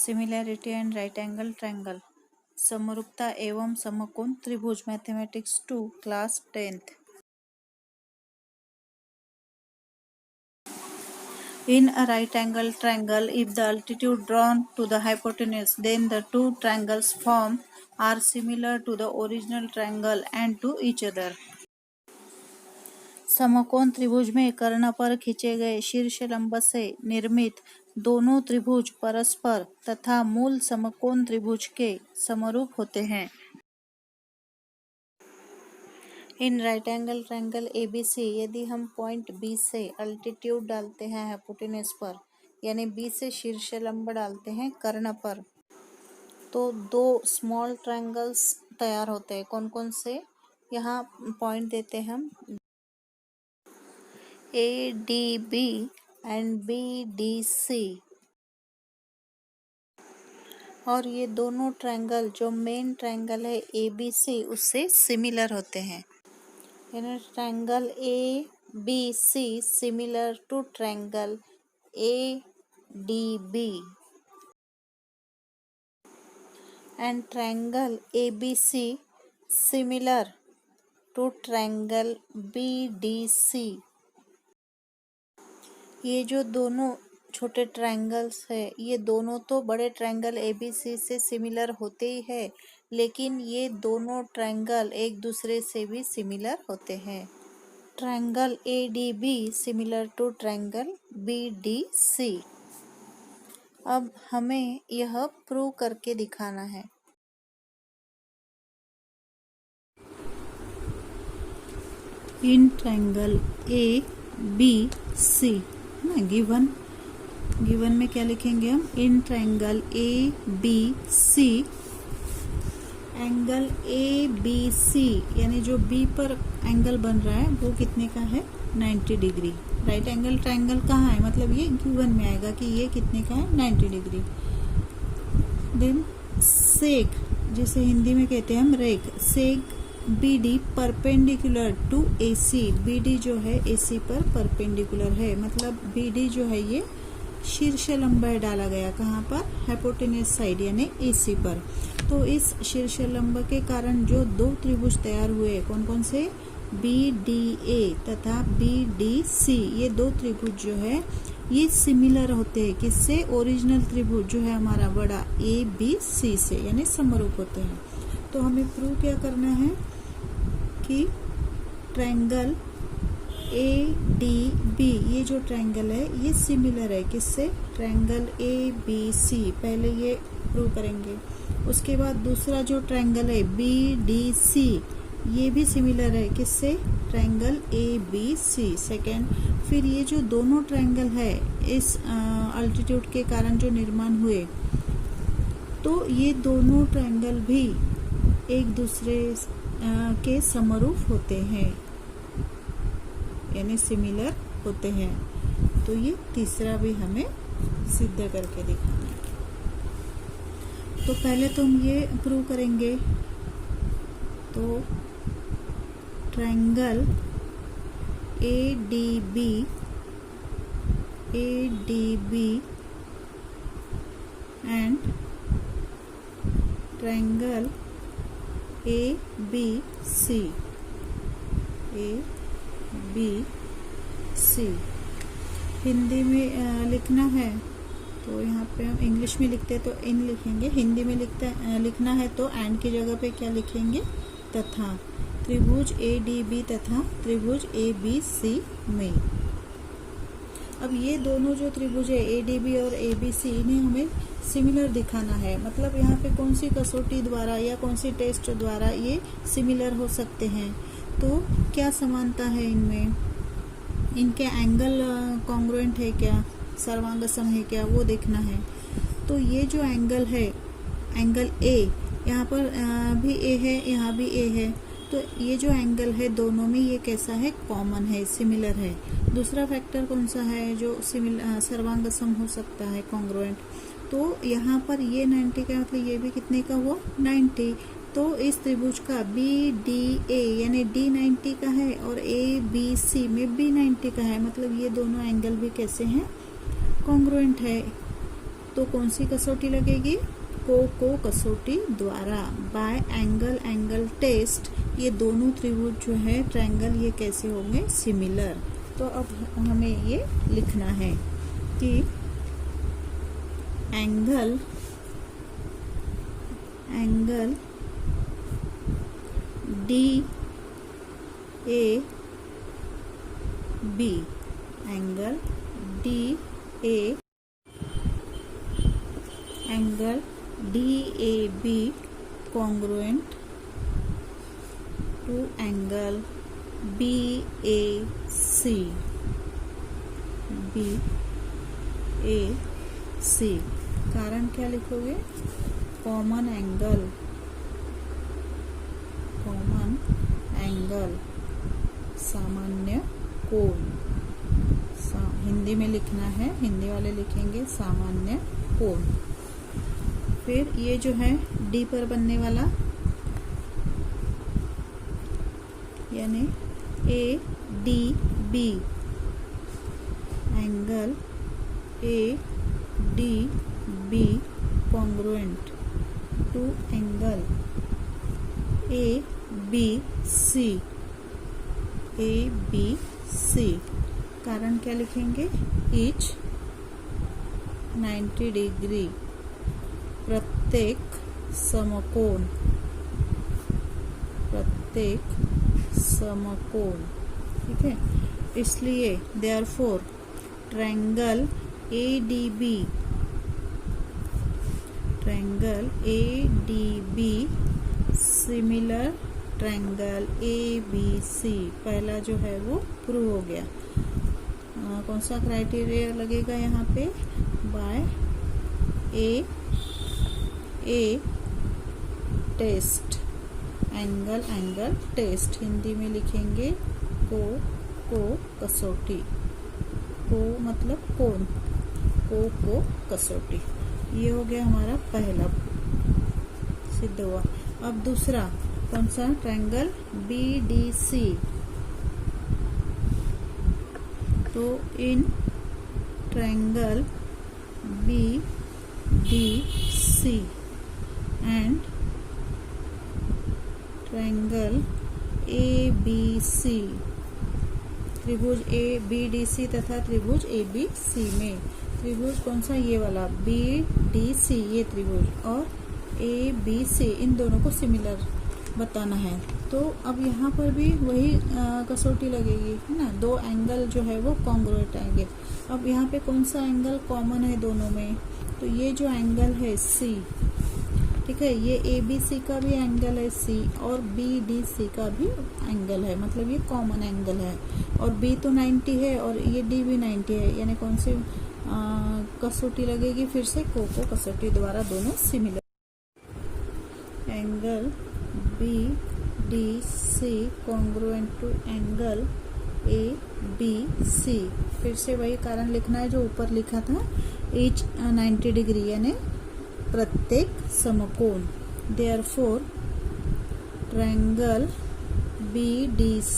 Similarity and right angle triangle, समरूपता एवं समकोण त्रिभुज, mathematics 2 class 10th। In a right angle triangle, if the altitude drawn to the hypotenuse, then the two triangles formed are similar to the original triangle and to each other. समकोण त्रिभुज में कर्ण पर खींचे गए शीर्ष लंब से निर्मित दोनों त्रिभुज परस्पर तथा मूल समकोण त्रिभुज के समरूप होते हैं। In right angle triangle ABC, यदि हम पॉइंट B से अल्टीट्यूड डालते हैं हाइपोटेन्यूज पर, यानी B से शीर्ष लंब डालते हैं कर्ण पर, तो दो स्मॉल ट्रायंगल्स तैयार होते हैं। कौन कौन से? यहाँ पॉइंट देते हैं हम ADB एंड BDC, और ये दोनों ट्रायंगल जो मेन ट्रायंगल है ABC उससे सिमिलर होते हैं। यानी triangle ABC similar to triangle ADB and triangle ABC similar to triangle BDC। ये जो दोनों छोटे ट्रायंगल्स है, ये दोनों तो बड़े ट्रायंगल ABC से सिमिलर होते ही है, लेकिन ये दोनों ट्रायंगल एक दूसरे से भी सिमिलर होते हैं। Triangle ADB similar to triangle BDC। अब हमें यह प्रूव करके दिखाना है। इन ट्रायंगल ABC ना गिवन में क्या लिखेंगे हम? In triangle ABC angle ABC, यानी जो B पर एंगल बन रहा है वो कितने का है? 90 डिग्री। राइट एंगल ट्रायंगल कहाँ है? मतलब ये गिवन में आएगा कि ये कितने का है? 90 डिग्री। देन सेक, जिसे हिंदी में कहते हैं हम रेख, सेक BD perpendicular to AC। BD जो है AC पर परपेंडिकुलर है, मतलब BD जो है ये शीर्ष लंब डाला गया। कहाँ पर? हाइपोटेन्यूज साइड यानी AC पर। तो इस शीर्ष लंब के कारण जो दो त्रिभुज तैयार हुए, कौन कौन से? BDA तथा BDC। ये दो त्रिभुज जो है ये सिमिलर होते हैं किससे? ओरिजिनल त्रिभुज जो है हमारा बड़ा ABC से, यानी समरूप होते हैं। तो हमें प्रूव क्या करना है कि ट्रायंगल ADB, ये जो ट्रायंगल है ये सिमिलर है किससे? Triangle ABC। पहले ये प्रूव करेंगे। उसके बाद दूसरा जो ट्रायंगल है BDC, ये भी सिमिलर है किससे? Triangle ABC second. फिर ये जो दोनों ट्रायंगल है इस अल्टीट्यूड के कारण जो निर्माण हुए, तो ये दोनों ट्रायंगल भी एक दूसरे के समरूप होते हैं, यानी सिमिलर होते हैं। तो ये तीसरा भी हमें सिद्ध करके दिखाना है। तो पहले तो हम ये प्रूव करेंगे। तो triangle ADB and triangle ABC Hindi में लिखना है तो यहाँ पे हम इंग्लिश में लिखते हैं तो इन लिखेंगे, हिंदी में लिखना है तो एंड की जगह पे क्या लिखेंगे? तथा। त्रिभुज ADB तथा त्रिभुज ABC में। अब ये दोनों जो त्रिभुज है ADB और ABC, इन्हें हमें सिमिलर दिखाना है। मतलब यहाँ पे कौन सी कसौटी द्वारा या कौन सी टेस्ट द्वारा ये सिमिलर हो सकते हैं? तो क्या समानता है इनमें? इनके एंगल कॉन्ग्रुएंट है क्या? सर्वांगसम है क्या? वो देखना है। तो ये जो एंगल है, एंगल A, यहाँ पर भी A है, यहाँ भी A है, तो ये जो एंगल है दोनों में ये कैसा है? कॉमन है, सिमिलर है। दूसरा फैक्टर कौन सा है जो सर्वांगसम हो सकता है, कॉन्ग्रुएंट? तो यहाँ पर ये 90 का मतलब ये भी कितने का हुआ? 90। तो इस त्रिभुज का BDA यानी D 90 का है और ABC में भी 90 का है, मतलब ये दोनों एंगल भी कैसे हैं? कॉन्ग्रुएंट है। तो कौन सी कसौटी लगेगी? को कसौटी द्वारा। बाय एंगल टेस्ट, ये दोनों त्रिभुज जो है ट्रायंगल, ये कैसे होंगे? सिमिलर। तो अब हमें ये लिखना है कि angle D A B, angle D A B congruent to angle B A C. कारण क्या लिखोगे? कॉमन एंगल, सामान्य कोण। हिंदी में लिखना है, हिंदी वाले लिखेंगे सामान्य कोण। फिर ये जो है डी पर बनने वाला, यानी A D B, angle A D B congruent to angle A B C. कारण क्या लिखेंगे? ईच 90 डिग्री, प्रत्येक समकोण, ठीक है। इसलिए therefore triangle ADB similar triangle ABC। पहला जो है वो प्रूव हो गया। कौन सा क्राइटेरिया लगेगा यहाँ पे? बाय ए टेस्ट, एंगल टेस्ट। हिंदी में लिखेंगे को कसौटी। को मतलब कोण, को कसौटी। ये हो गया हमारा पहला, सिद्ध हुआ। अब दूसरा कौन सा? Triangle BDC। तो in triangle BDC and triangle ABC, त्रिभुज BDC तथा त्रिभुज ABC में त्रिभुज कौन सा? ये वाला BDC, ये त्रिभुज, और ABC, इन दोनों को सिमिलर बताना है। तो अब यहाँ पर भी वही कसौटी लगेगी, है ना। दो एंगल जो है वो कॉन्ग्रुएंट आएंगे। अब यहाँ पे कौन सा एंगल कॉमन है दोनों में? तो ये जो एंगल है C, ठीक है, ये ABC का भी एंगल है C, और BDC का भी एंगल है, मतलब ये कॉमन एंगल है। और B तो 90 है और ये D भी 90 है, यानी कौन सी कसौटी लगेगी? फिर से को कसौटी द्वारा, दोनों सिमिलर। Angle BDC congruent to angle ABC। फिर से वही कारण लिखना है जो ऊपर लिखा था, ईच 90 डिग्री, यानी प्रत्येक समकोण। Therefore triangle BDC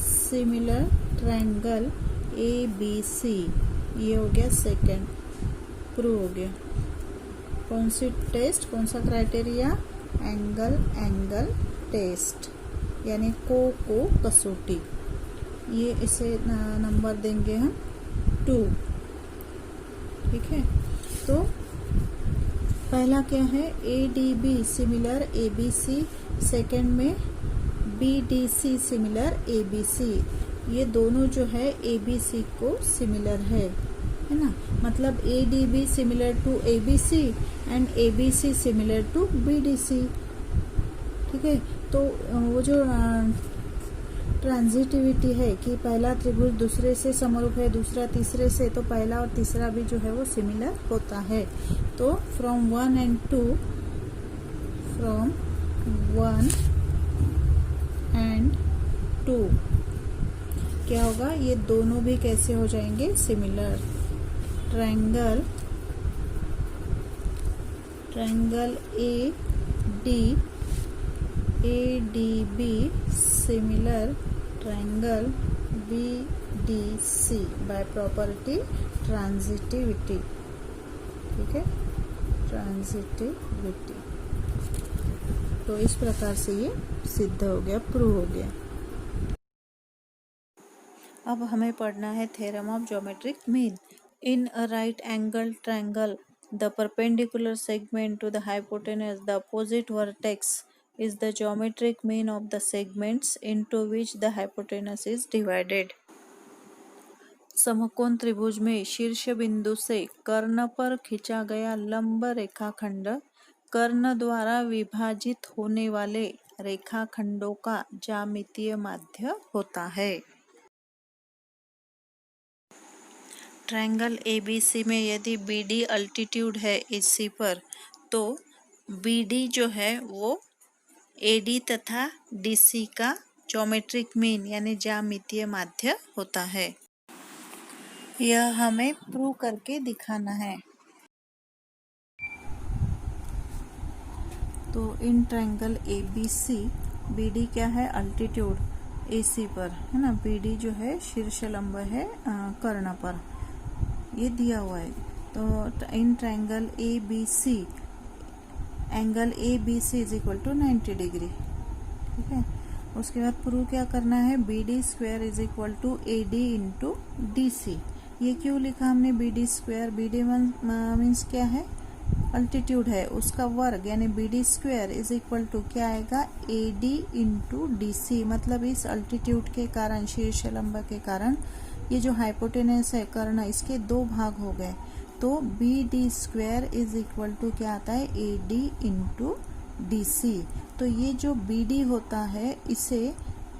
similar triangle ABC। ये हो गया सेकंड, प्रूव हो गया। कौन सी टेस्ट, कौन सा क्राइटेरिया? एंगल टेस्ट, यानी को कसौटी। ये इसे नंबर देंगे हम 2, ठीक है। तो पहला क्या है? ADB सिमिलर ABC, सेकंड में BDC सिमिलर ABC। ये दोनों जो है ABC को सिमिलर है ना। मतलब ADB similar to ABC and ABC similar to BDC, ठीक है। तो वो जो ट्रांजिटिविटी है कि पहला त्रिभुज दूसरे से समरूप है, दूसरा तीसरे से, तो पहला और तीसरा भी जो है वो सिमिलर होता है। तो फ्रॉम 1 and 2, फ्रॉम 1 and 2 क्या होगा? ये दोनों भी कैसे हो जाएंगे? Similar. Triangle ADB similar triangle D C by property transitivity. ठीक है, ट्रांजिटिविटी। तो इस प्रकार से ये सिद्ध हो गया, प्रूव हो गया। अब हमें पढ़ना है theorem of geometric mean. In a right angle triangle the perpendicular segment to the hypotenuse the opposite vertex is the geometric mean of the segments into which the hypotenuse is divided। समकोण त्रिभुज में शीर्ष बिंदु से कर्ण पर खींचा गया लंब रेखाखंड कर्ण द्वारा विभाजित होने वाले रेखाखंडों का ज्यामितीय माध्य होता है। ट्रायंगल एबीसी में यदि बीडी अल्टीट्यूड है एसी पर, तो बीडी जो है वो एडी तथा डीसी का ज्योमेट्रिक मीन यानी ज्यामितीय माध्य होता है। यह हमें प्रूव करके दिखाना है। तो इन ट्रायंगल एबीसी बीडी क्या है, अल्टीट्यूड एसी पर है ना, बीडी जो है शीर्ष लंब है कर्ण पर, ये दिया हुआ है। तो in triangle ABC angle A B C is equal to 90 degree. ठीक है, उसके बाद प्रूव क्या करना है, B D square is equal to A D into D C. ये क्यों लिखा हमने B D square, B D means क्या है, अल्टीट्यूड है, उसका वर्ग यानी B D square is equal to क्या आएगा, A D into D C. मतलब इस अल्टीट्यूड के कारण, शीर्ष लंब के कारण ये जो हाइपोटेनस है कर्ण, इसके दो भाग हो गए। तो B D square is equal to क्या आता है, A D into D C. तो ये जो बी डी होता है इसे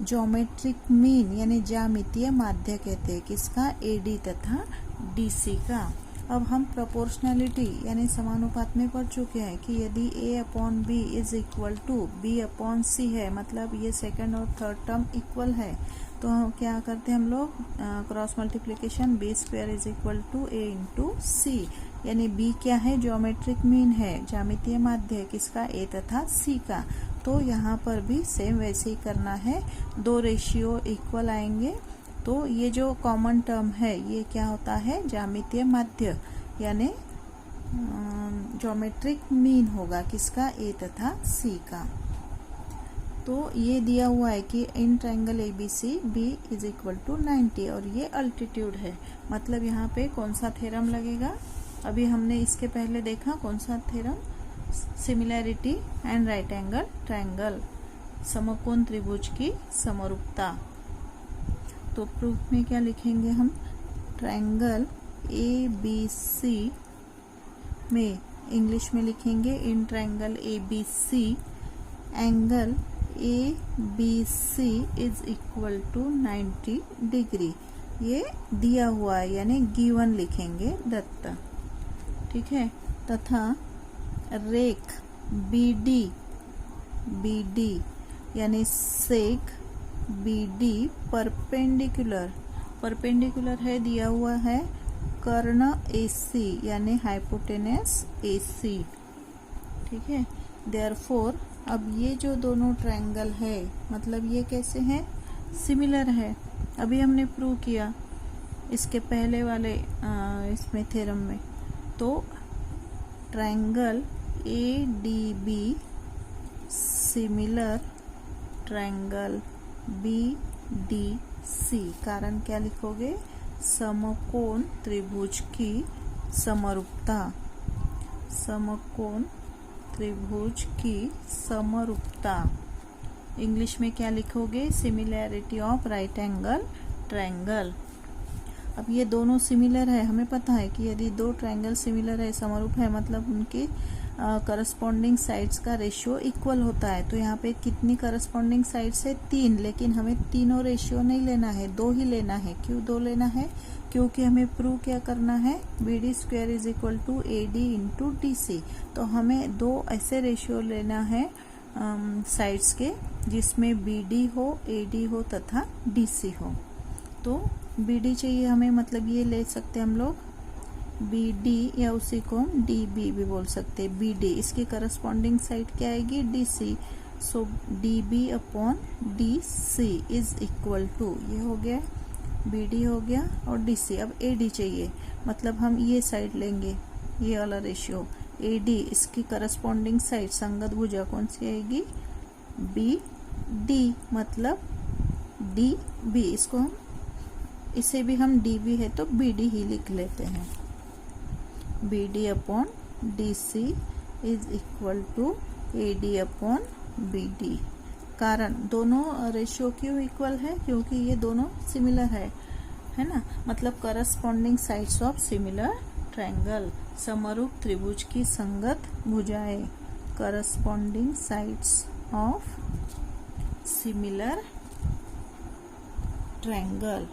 ज्योमेट्रिक मीन यानी ज्यामितीय माध्य कहते हैं, किसका, ए डी तथा डी सी का। अब हम प्रोपोर्शनैलिटी यानी समानुपात में पढ़ चुके हैं कि यदि a upon B is equal to B upon C है, मतलब ये सेकंड और थर्ड टर्म इक्वल है, तो क्या करते हैं हम लोग, cross multiplication, B square is equal to A into C, यानी b क्या है, ज्योमेट्रिक मीन है, ज्यामितीय माध्य किसका, a तथा c का। तो यहाँ पर भी सेम वैसे ही करना है, दो रेशियो इक्वल आएंगे, तो ये जो कॉमन टर्म है ये क्या होता है, ज्यामितीय माध्य यानी ज्योमेट्रिक मीन होगा, किसका, a तथा c का। तो ये दिया हुआ है कि in triangle ABC B is equal to 90 और ये अल्टीट्यूड है, मतलब यहाँ पे कौन सा थ्योरम लगेगा, अभी हमने इसके पहले देखा कौन सा theorem, similarity and right angle triangle, समकोण त्रिभुज की समरूपता। तो प्रूफ में क्या लिखेंगे हम, ट्रायंगल ए बी सी में इंग्लिश में लिखेंगे in triangle A B C angle A B C is equal to 90 degree. ये दिया हुआ है यानी गिवन लिखेंगे, दत्त। ठीक है, तथा रेख बी डी यानी सेक बी डी परपेंडिकुलर है, दिया हुआ है कर्ण AC यानी हाइपोटेनस AC। ठीक है, देयरफॉर अब ये जो दोनों ट्रायंगल है मतलब ये कैसे हैं, सिमिलर है। अभी हमने प्रूव किया इसके पहले वाले इसमें थ्योरम में। तो triangle ADB similar triangle BDC, कारण क्या लिखोगे, समकोण त्रिभुज की समरूपता, समकोण त्रिभुज की समरूपता। इंग्लिश में क्या लिखोगे, similarity of right angle triangle. अब ये दोनों सिमिलर है, हमें पता है कि यदि दो ट्रायंगल सिमिलर है, समरूप है, मतलब उनके करस्पॉन्डिंग साइड्स का रेशियो इक्वल होता है। तो यहाँ पे कितनी करस्पॉन्डिंग साइड्स है, 3, लेकिन हमें तीनों रेशियो नहीं लेना है, 2 ही लेना है। क्यों 2 लेना है, क्योंकि हमें प्रूव क्या करना है, B D square is equal to A D into D C. तो हमें 2 ऐसे रेशियो लेना है साइड्स के जिसमें बी डी हो, ए डी हो तथा डी सी हो। तो बी डी चाहिए हमें, मतलब ये ले सकते हैं हम लोग बी डी या उसी को हम डी बी भी बोल सकते हैं। बी डी इसकी करस्पॉन्डिंग साइड क्या आएगी, D C. So D B upon D C is equal to, ये हो गया BD हो गया और DC। अब AD चाहिए, मतलब हम ये साइड लेंगे, ये वाला रेशियो AD, इसकी करस्पॉन्डिंग साइड संगत भुजा कौन सी आएगी? BD, मतलब DB। इसको हम, इसे भी हम DB है तो BD ही लिख लेते हैं। BD upon DC is equal to AD upon BD। कारण दोनों रेशियो क्यों इक्वल है? क्योंकि ये दोनों सिमिलर है ना, मतलब corresponding sides of similar triangle, समरूप त्रिभुज की संगत भुजाएं, corresponding sides of similar triangle.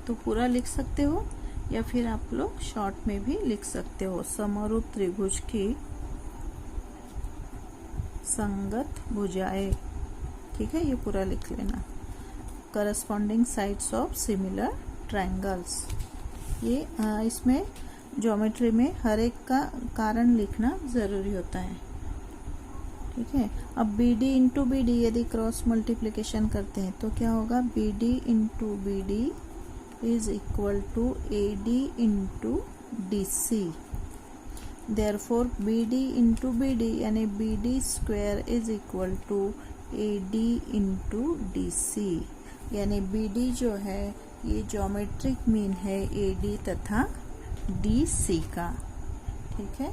तो पूरा लिख सकते हो या फिर आप लोग शॉर्ट में भी लिख सकते हो। समरूप त्रिभुज की संगत भुजाएं, ठीक है, ये पूरा लिख लेना। Corresponding sides of similar triangles, ये इसमें ज्योमेट्री में हर एक का कारण लिखना जरूरी होता है, ठीक है। अब BD इंटू BD यदि क्रॉस मल्टीप्लिकेशन करते हैं तो क्या होगा? BD into BD is equal to AD into DC। Therefore BD into BD यानी BD square is equal to AD into DC, यानी BD जो है ये ज्योमेट्रिक मीन है AD तथा DC का, ठीक है।